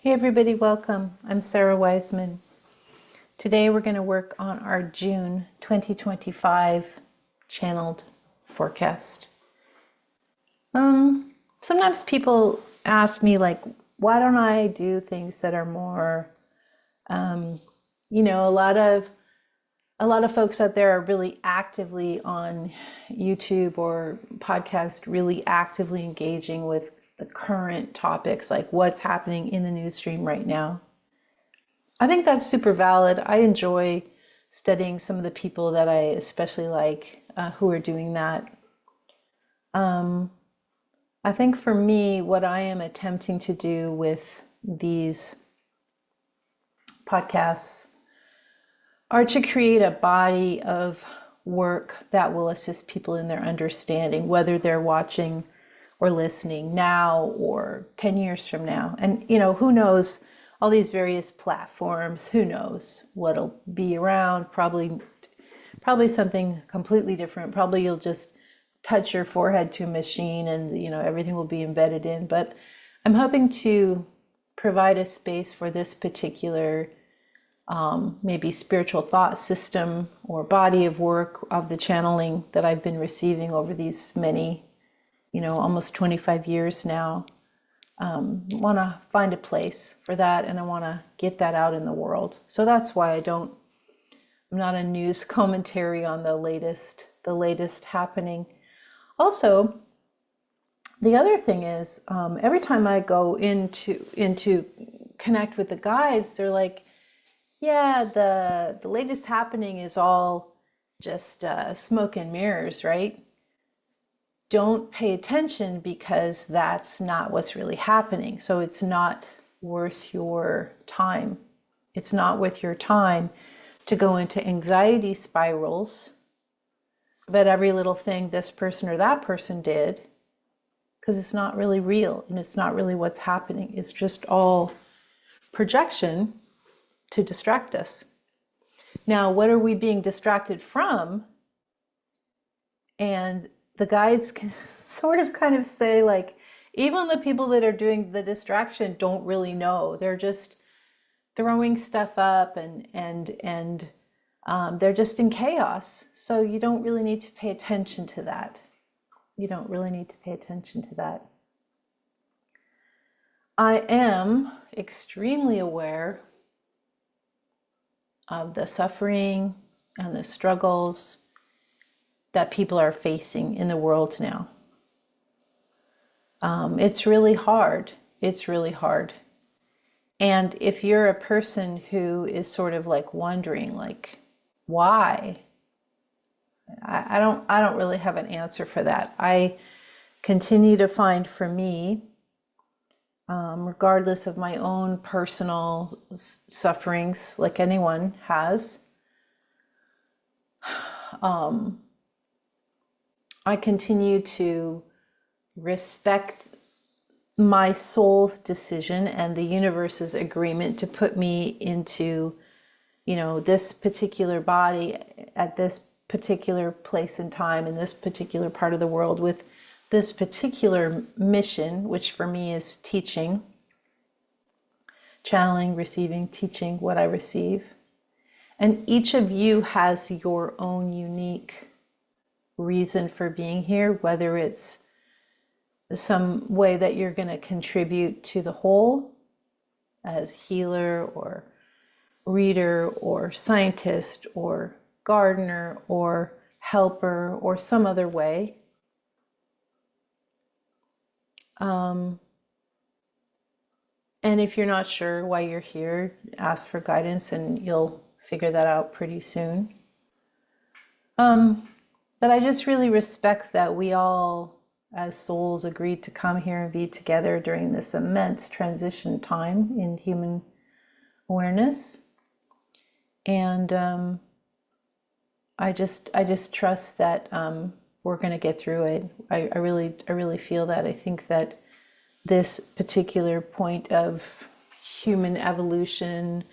Hey everybody, welcome. I'm Sara Wiseman. Today we're going to work on our June 2025 channeled forecast. Sometimes people ask me why don't I do things that are more, a lot of folks out there are really actively on YouTube or podcast, really actively engaging with the current topics, like what's happening in the news stream right now. I think that's super valid. I enjoy studying some of the people that I especially like who are doing that. I think for me, what I am attempting to do with these podcasts are to create a body of work that will assist people in their understanding, whether they're watching or listening now or 10 years from now. And, who knows, all these various platforms, who knows what'll be around, probably something completely different. Probably you'll just touch your forehead to a machine and, everything will be embedded in. But I'm hoping to provide a space for this particular maybe spiritual thought system or body of work of the channeling that I've been receiving over these many, almost 25 years now. Want to find a place for that, and I want to get that out in the world. So that's why I'm not a news commentary on the latest happening. Also, the other thing is, every time I go into connect with the guides, they're like, yeah, the latest happening is all just smoke and mirrors, right? Don't pay attention because that's not what's really happening. So it's not worth your time. It's not worth your time to go into anxiety spirals about every little thing this person or that person did, because it's not really real and it's not really what's happening. It's just all projection to distract us. Now, what are we being distracted from? And the guides can sort of kind of say, like, even the people that are doing the distraction don't really know. They're just throwing stuff up and they're just in chaos. So you don't really need to pay attention to that. You don't really need to pay attention to that. I am extremely aware of the suffering and the struggles that people are facing in the world now. It's really hard. It's really hard. And if you're a person who is sort of like wondering, like, why? I don't really have an answer for that. I continue to find for me, regardless of my own personal sufferings, like anyone has, I continue to respect my soul's decision and the universe's agreement to put me into, this particular body at this particular place and time in this particular part of the world with this particular mission, which for me is teaching, channeling, receiving, teaching what I receive. And each of you has your own unique reason for being here, whether it's some way that you're going to contribute to the whole as healer or reader or scientist or gardener or helper or some other way. And if you're not sure why you're here, ask for guidance and you'll figure that out pretty soon. But I just really respect that we all, as souls, agreed to come here and be together during this immense transition time in human awareness. And I just trust that we're going to get through it. I really feel that. I think that this particular point of human evolution,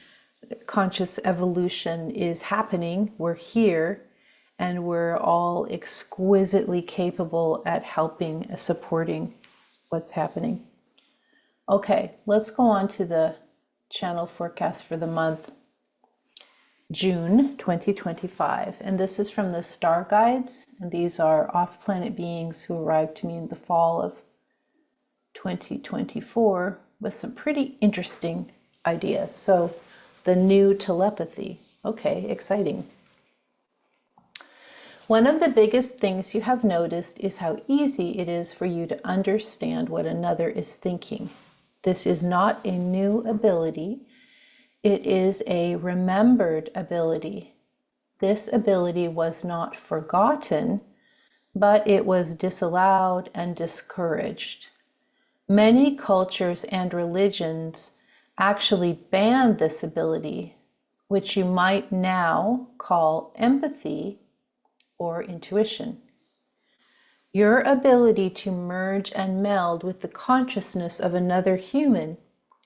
conscious evolution is happening. We're here. And we're all exquisitely capable at helping, supporting what's happening. Okay, let's go on to the channel forecast for the month June 2025. And this is from the star guides. And these are off-planet beings who arrived to me in the fall of 2024 with some pretty interesting ideas. So the new telepathy. Okay, exciting. One of the biggest things you have noticed is how easy it is for you to understand what another is thinking. This is not a new ability. It is a remembered ability. This ability was not forgotten, but it was disallowed and discouraged. Many cultures and religions actually ban this ability, which you might now call empathy or intuition. Your ability to merge and meld with the consciousness of another human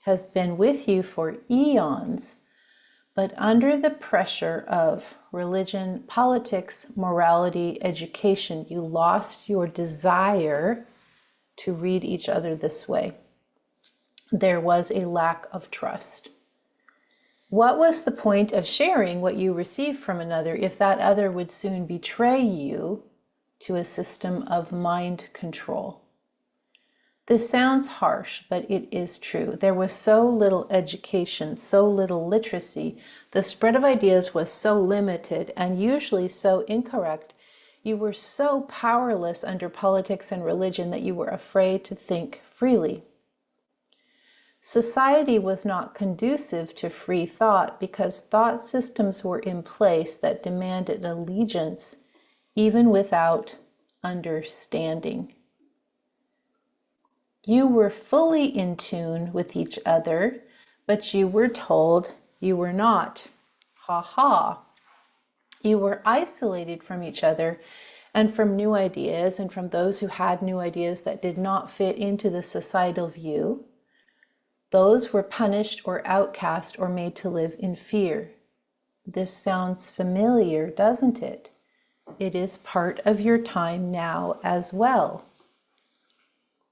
has been with you for eons, but under the pressure of religion, politics, morality, education, you lost your desire to read each other this way. There was a lack of trust. What was the point of sharing what you received from another if that other would soon betray you to a system of mind control? This sounds harsh, but it is true. There was so little education, so little literacy. The spread of ideas was so limited and usually so incorrect. You were so powerless under politics and religion that you were afraid to think freely. Society was not conducive to free thought because thought systems were in place that demanded allegiance even without understanding. You were fully in tune with each other, but you were told you were not. Ha ha. You were isolated from each other and from new ideas and from those who had new ideas that did not fit into the societal view. Those were punished or outcast or made to live in fear. This sounds familiar, doesn't it? It is part of your time now as well.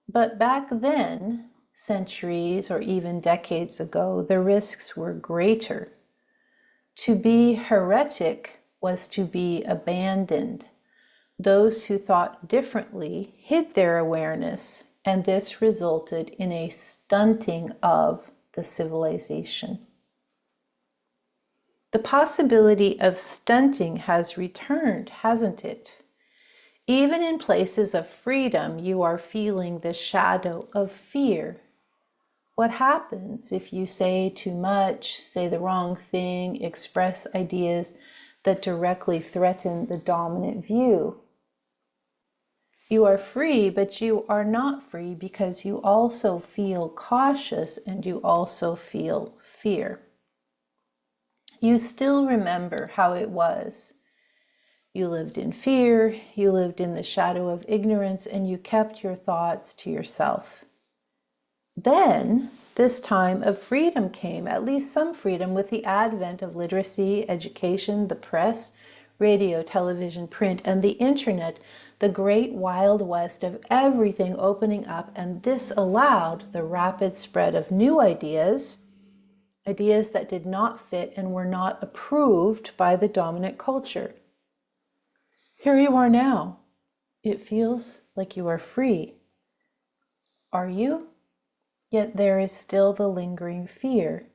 But back then, centuries or even decades ago, the risks were greater. To be heretic was to be abandoned. Those who thought differently hid their awareness, and this resulted in a stunting of the civilization. The possibility of stunting has returned, hasn't it? Even in places of freedom, you are feeling the shadow of fear. What happens if you say too much, say the wrong thing, express ideas that directly threaten the dominant view? You are free, but you are not free because you also feel cautious and you also feel fear. You still remember how it was. You lived in fear, you lived in the shadow of ignorance, and you kept your thoughts to yourself. Then, this time of freedom came, at least some freedom, with the advent of literacy, education, the press, radio, television, print, and the internet, the great wild west of everything opening up, and this allowed the rapid spread of new ideas, ideas that did not fit and were not approved by the dominant culture. Here you are now. It feels like you are free. Are you? Yet there is still the lingering fear.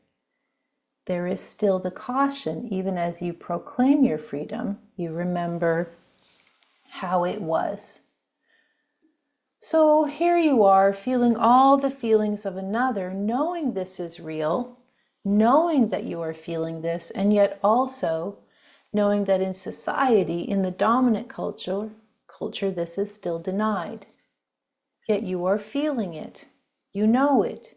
There is still the caution, even as you proclaim your freedom, you remember how it was. So here you are, feeling all the feelings of another, knowing this is real, knowing that you are feeling this, and yet also knowing that in society, in the dominant culture, this is still denied. Yet you are feeling it. You know it.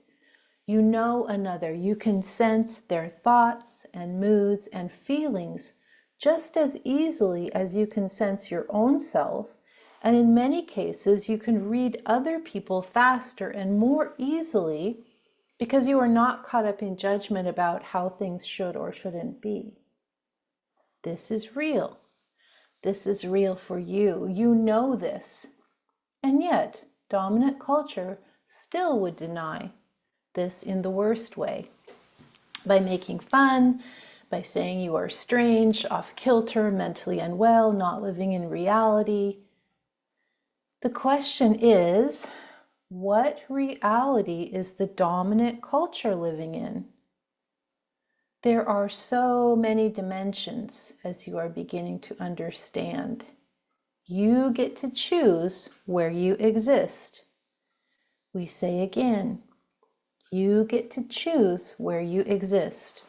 You know another. You can sense their thoughts and moods and feelings just as easily as you can sense your own self. And in many cases, you can read other people faster and more easily because you are not caught up in judgment about how things should or shouldn't be. This is real. This is real for you. You know this. And yet, dominant culture still would deny. this in the worst way, by making fun, by saying you are strange, off kilter, mentally unwell, not living in reality. The question is, what reality is the dominant culture living in? There are so many dimensions, as you are beginning to understand. You get to choose where you exist. We say again, you get to choose where you exist.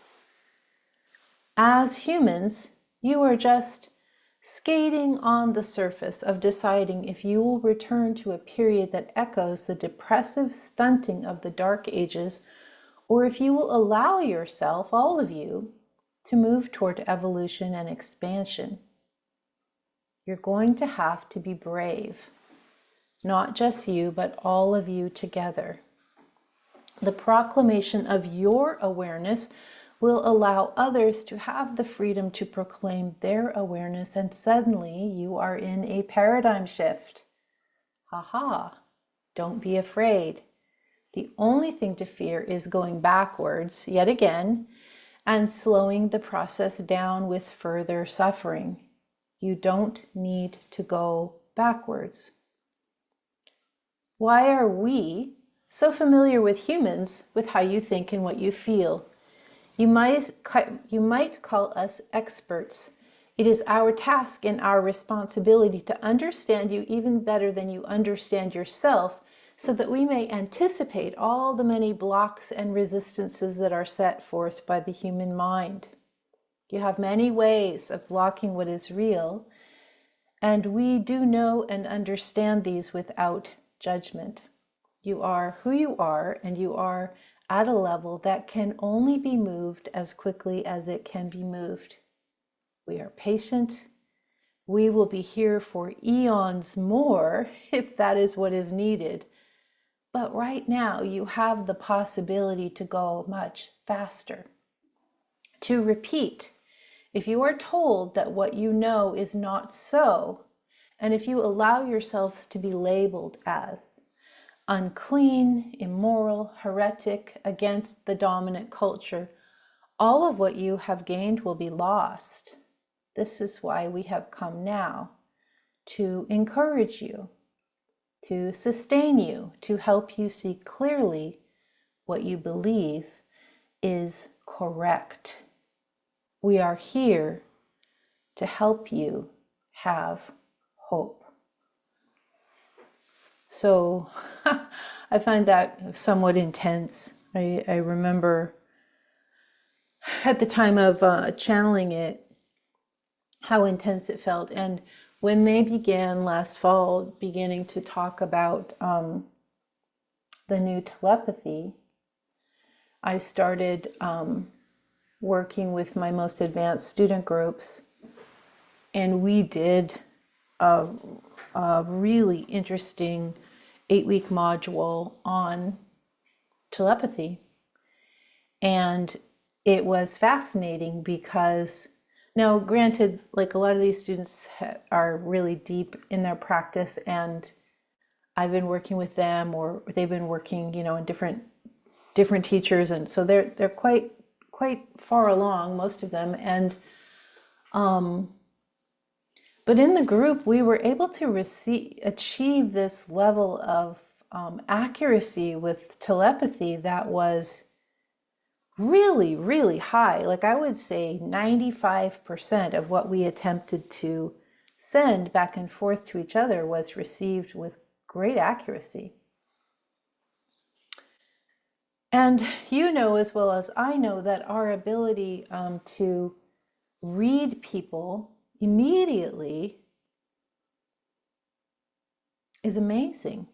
As humans, you are just skating on the surface of deciding if you will return to a period that echoes the depressive stunting of the Dark Ages, or if you will allow yourself, all of you, to move toward evolution and expansion. You're going to have to be brave. Not just you, but all of you together. The proclamation of your awareness will allow others to have the freedom to proclaim their awareness, and suddenly you are in a paradigm shift. Haha, don't be afraid. The only thing to fear is going backwards, yet again, and slowing the process down with further suffering. You don't need to go backwards. Why are we so familiar with humans, with how you think and what you feel? You might call us experts. It is our task and our responsibility to understand you even better than you understand yourself, so that we may anticipate all the many blocks and resistances that are set forth by the human mind. You have many ways of blocking what is real, and we do know and understand these without judgment. You are who you are, and you are at a level that can only be moved as quickly as it can be moved. We are patient. We will be here for eons more if that is what is needed. But right now, you have the possibility to go much faster. To repeat, if you are told that what you know is not so, and if you allow yourselves to be labeled as unclean, immoral, heretic, against the dominant culture, all of what you have gained will be lost. This is why we have come now, to encourage you, to sustain you, to help you see clearly what you believe is correct. We are here to help you have hope. So I find that somewhat intense. I remember at the time of channeling it, how intense it felt. And when they began last fall, beginning to talk about the new telepathy, I started working with my most advanced student groups, and we did a really interesting 8-week module on telepathy. And it was fascinating because, now granted, like a lot of these students are really deep in their practice, and I've been working with them, or they've been working, in different teachers, and so they're quite far along, most of them. And but in the group, we were able to achieve this level of accuracy with telepathy that was really, really high. Like, I would say 95% of what we attempted to send back and forth to each other was received with great accuracy. And you know as well as I know that our ability to read people immediately is amazing.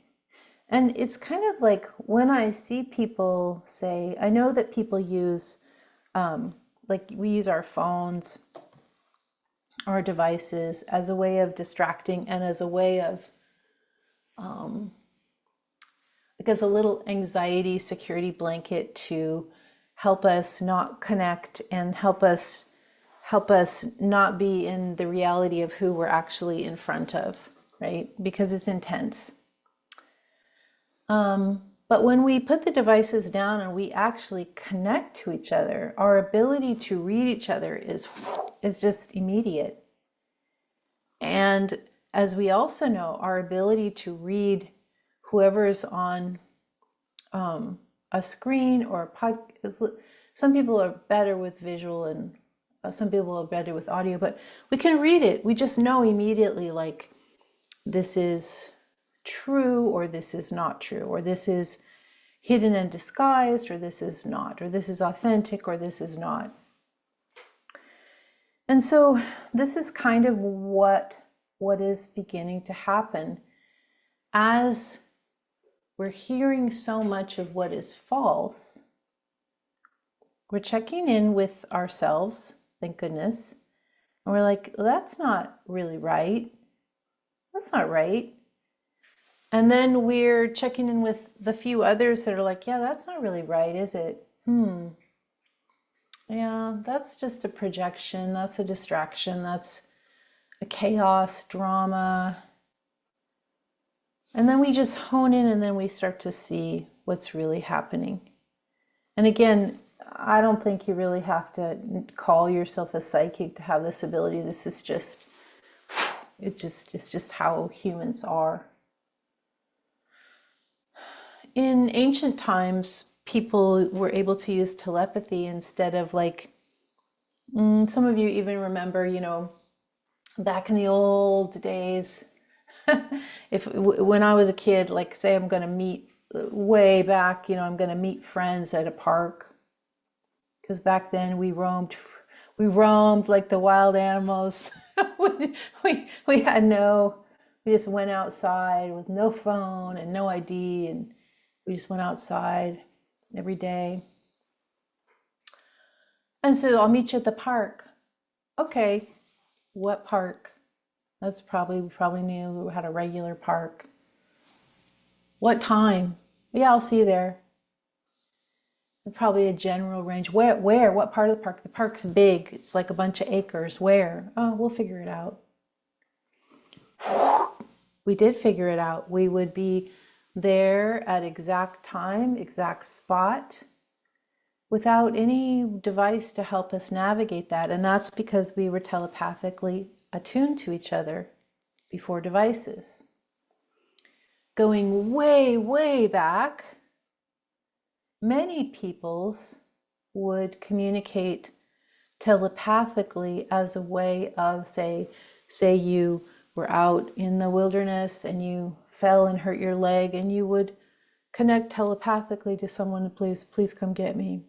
And it's kind of like when I see people say, I know that people use, like we use our phones, our devices as a way of distracting and as a way of, like as a little anxiety security blanket to help us not connect and help us not be in the reality of who we're actually in front of, right? Because it's intense. But when we put the devices down and we actually connect to each other, our ability to read each other is just immediate. And as we also know, our ability to read whoever is on a screen or a podcast. Some people are better with visual and some people are better with audio, but we can read it. We just know immediately, like, this is true or this is not true, or this is hidden and disguised, or this is not, or this is authentic or this is not. And so this is kind of what is beginning to happen as we're hearing so much of what is false. We're checking in with ourselves, thank goodness, and we're like, well, that's not really right. That's not right. And then we're checking in with the few others that are like, yeah, that's not really right, is it? Yeah, that's just a projection. That's a distraction. That's a chaos, drama. And then we just hone in and then we start to see what's really happening. And again, I don't think you really have to call yourself a psychic to have this ability. This is just, it's just how humans are. In ancient times, people were able to use telepathy instead of, like, some of you even remember, back in the old days, when I was a kid, like, say I'm going to meet way back, I'm going to meet friends at a park, because back then we roamed like the wild animals. we just went outside with no phone and no ID, and we just went outside every day. And so I'll meet you at the park. Okay, what park? We probably knew we had a regular park. What time? Yeah, I'll see you there. Probably a general range. Where? What part of the park? The park's big. It's like a bunch of acres. Where? Oh, we'll figure it out. We did figure it out. We would be there at exact time, exact spot, without any device to help us navigate that. And that's because we were telepathically attuned to each other before devices. Going way, way back, many peoples would communicate telepathically as a way of, say you were out in the wilderness and you fell and hurt your leg, and you would connect telepathically to someone, please come get me.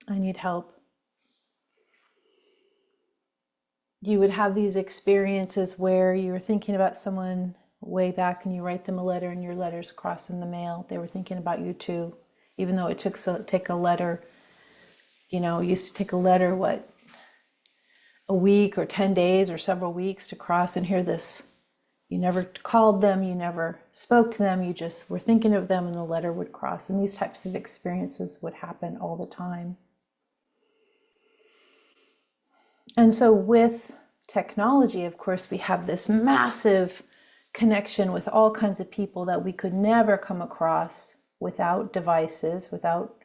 I need help. You would have these experiences where you were thinking about someone way back and you write them a letter and your letter's cross in the mail. They were thinking about you too, even though it take a letter, it used to take a letter, a week or 10 days or several weeks to cross, and hear this. You never called them, you never spoke to them, you just were thinking of them and the letter would cross. And these types of experiences would happen all the time. And so with technology, of course, we have this massive connection with all kinds of people that we could never come across without devices, without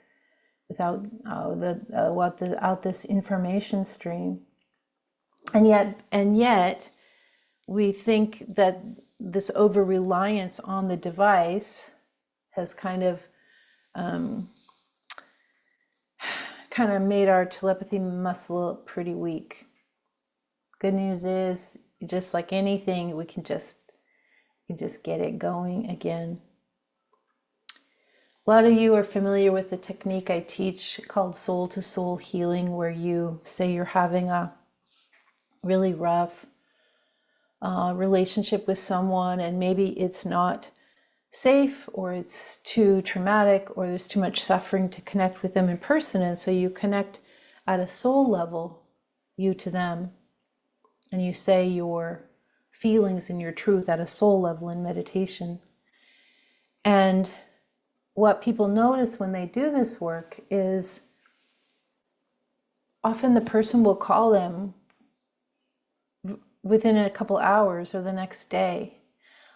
this information stream. And yet we think that this over-reliance on the device has kind of made our telepathy muscle pretty weak. Good news is, just like anything, we can just get it going again. A lot of you are familiar with the technique I teach called soul-to-soul healing, where you say you're having a really rough relationship with someone, and maybe it's not safe, or it's too traumatic, or there's too much suffering to connect with them in person, and so you connect at a soul level, you to them, and you say your feelings and your truth at a soul level in meditation. And what people notice when they do this work is often the person will call them within a couple hours or the next day.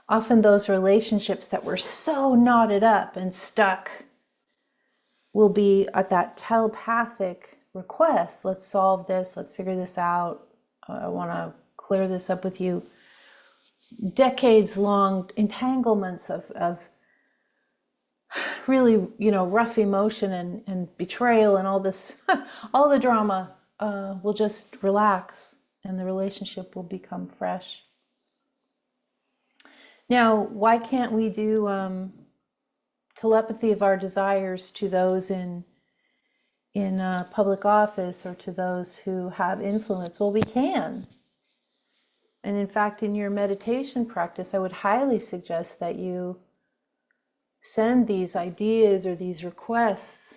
often those relationships that were so knotted up and stuck will be at that telepathic request. Let's solve this. Let's figure this out. I want to clear this up with you. Decades long entanglements of really, rough emotion and betrayal and all this, all the drama will just relax and the relationship will become fresh. Now, why can't we do telepathy of our desires to those in public office or to those who have influence? Well, we can. And in fact, in your meditation practice, I would highly suggest that you send these ideas or these requests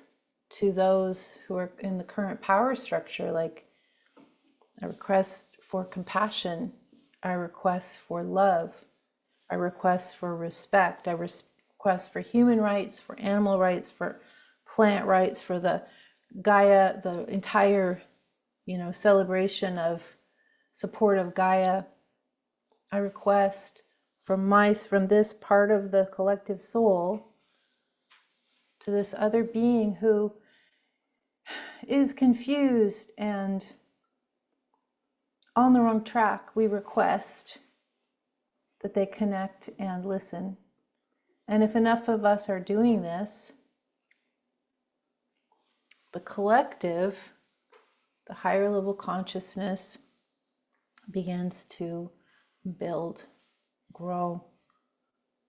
to those who are in the current power structure, like a request for compassion, a request for love, a request for respect, a request for human rights, for animal rights, for plant rights, for the Gaia, the entire, celebration of support of Gaia. I request from this part of the collective soul to this other being who is confused and on the wrong track. We request that they connect and listen. And if enough of us are doing this, the collective, the higher level consciousness begins to build, grow,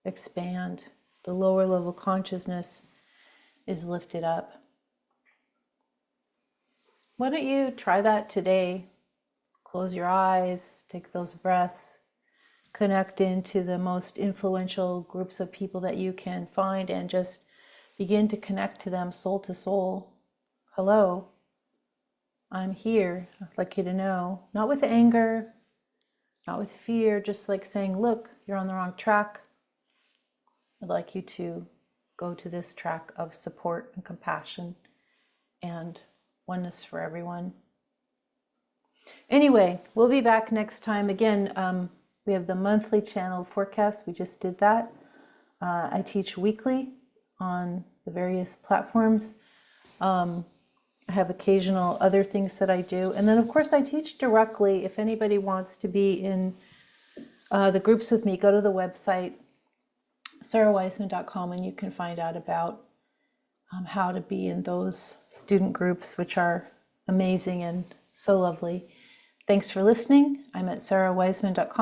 expand. The lower level consciousness is lifted up. Why don't you try that today? Close your eyes, take those breaths, connect into the most influential groups of people that you can find and just begin to connect to them soul to soul. Hello, I'm here. I'd like you to know, not with anger, not with fear, just like saying, look, you're on the wrong track. I'd like you to go to this track of support and compassion and oneness for everyone. Anyway, we'll be back next time. Again, we have the monthly channel forecast. We just did that. I teach weekly on the various platforms. I have occasional other things that I do. And then, of course, I teach directly. If anybody wants to be in the groups with me, go to the website, sarawiseman.com, and you can find out about how to be in those student groups, which are amazing and so lovely. Thanks for listening. I'm at sarawiseman.com.